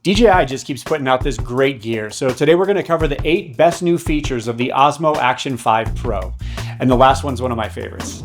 DJI just keeps putting out this great gear, so today we're going to cover the 8 best new features of the Osmo Action 5 Pro, and the last one's one of my favorites.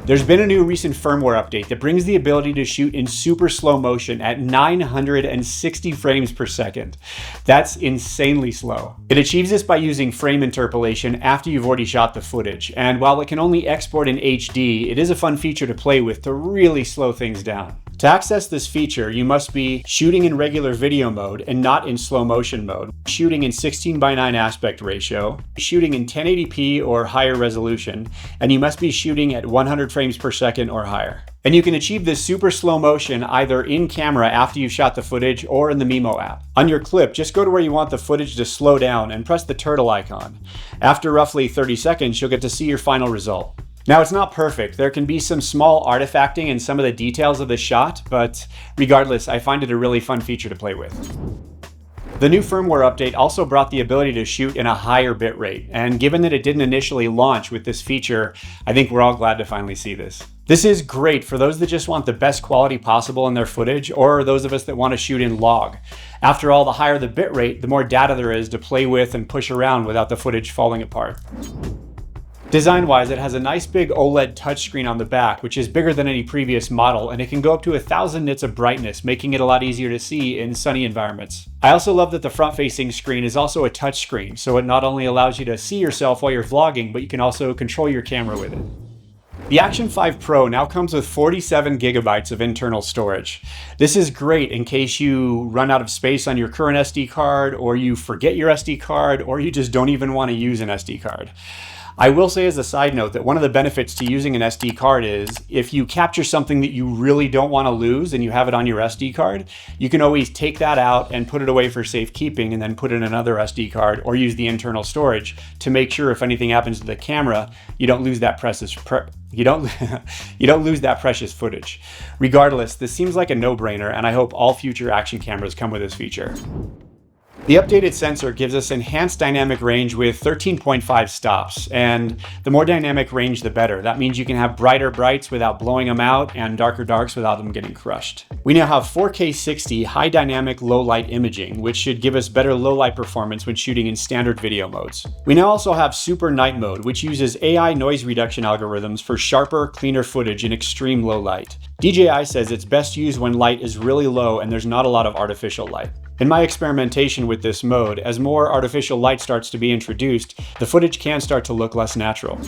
There's been a new recent firmware update that brings the ability to shoot in super slow motion at 960 frames per second. That's insanely slow. It achieves this by using frame interpolation after you've already shot the footage, and while it can only export in HD, it is a fun feature to play with to really slow things down. To access this feature, you must be shooting in regular video mode and not in slow motion mode, shooting in 16:9 aspect ratio, shooting in 1080p or higher resolution, and you must be shooting at 100 frames per second or higher. And you can achieve this super slow motion either in camera after you've shot the footage or in the Mimo app. On your clip, just go to where you want the footage to slow down and press the turtle icon. After roughly 30 seconds, you'll get to see your final result. Now, it's not perfect. There can be some small artifacting in some of the details of the shot, but regardless, I find it a really fun feature to play with. The new firmware update also brought the ability to shoot in a higher bitrate, and given that it didn't initially launch with this feature, I think we're all glad to finally see this. This is great for those that just want the best quality possible in their footage, or those of us that want to shoot in log. After all, the higher the bitrate, the more data there is to play with and push around without the footage falling apart. Design-wise, it has a nice big OLED touchscreen on the back, which is bigger than any previous model, and it can go up to 1000 nits of brightness, making it a lot easier to see in sunny environments. I also love that the front-facing screen is also a touchscreen, so it not only allows you to see yourself while you're vlogging, but you can also control your camera with it. The Action 5 Pro now comes with 47 gigabytes of internal storage. This is great in case you run out of space on your current SD card, or you forget your SD card, or you just don't even want to use an SD card. I will say as a side note that one of the benefits to using an SD card is if you capture something that you really don't want to lose and you have it on your SD card, you can always take that out and put it away for safekeeping and then put in another SD card or use the internal storage to make sure if anything happens to the camera, you don't lose that precious footage. Regardless, this seems like a no-brainer, and I hope all future action cameras come with this feature. The updated sensor gives us enhanced dynamic range with 13.5 stops, and the more dynamic range the better. That means you can have brighter brights without blowing them out and darker darks without them getting crushed. We now have 4K 60 high dynamic low light imaging, which should give us better low light performance when shooting in standard video modes. We now also have super night mode, which uses AI noise reduction algorithms for sharper, cleaner footage in extreme low light. DJI says it's best used when light is really low and there's not a lot of artificial light. In my experimentation with this mode, as more artificial light starts to be introduced, the footage can start to look less natural.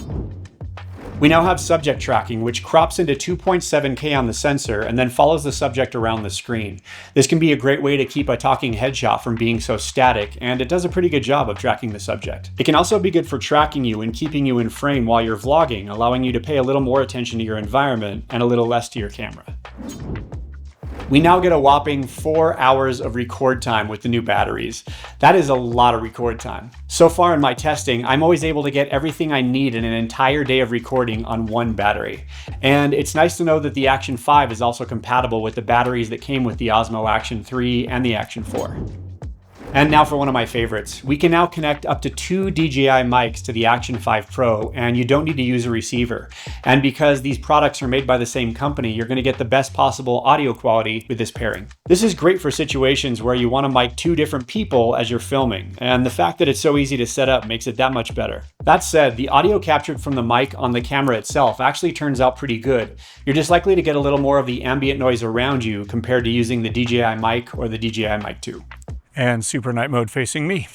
We now have subject tracking, which crops into 2.7K on the sensor and then follows the subject around the screen. This can be a great way to keep a talking headshot from being so static, and it does a pretty good job of tracking the subject. It can also be good for tracking you and keeping you in frame while you're vlogging, allowing you to pay a little more attention to your environment and a little less to your camera. We now get a whopping 4 hours of record time with the new batteries. That is a lot of record time. So far in my testing, I'm always able to get everything I need in an entire day of recording on one battery. And it's nice to know that the Action 5 is also compatible with the batteries that came with the Osmo Action 3 and the Action 4. And now for one of my favorites. We can now connect up to 2 DJI mics to the Action 5 Pro, and you don't need to use a receiver. And because these products are made by the same company, you're going to get the best possible audio quality with this pairing. This is great for situations where you want to mic 2 different people as you're filming, and the fact that it's so easy to set up makes it that much better. That said, the audio captured from the mic on the camera itself actually turns out pretty good. You're just likely to get a little more of the ambient noise around you compared to using the DJI mic or the DJI Mic 2. And super night mode facing me.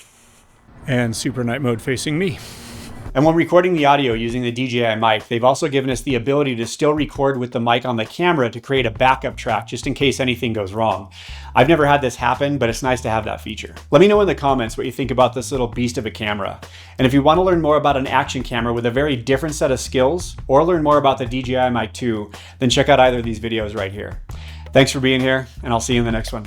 And super night mode facing me. And when recording the audio using the DJI mic, they've also given us the ability to still record with the mic on the camera to create a backup track just in case anything goes wrong. I've never had this happen, but it's nice to have that feature. Let me know in the comments what you think about this little beast of a camera. And if you want to learn more about an action camera with a very different set of skills, or learn more about the DJI Mic 2, then check out either of these videos right here. Thanks for being here, and I'll see you in the next one.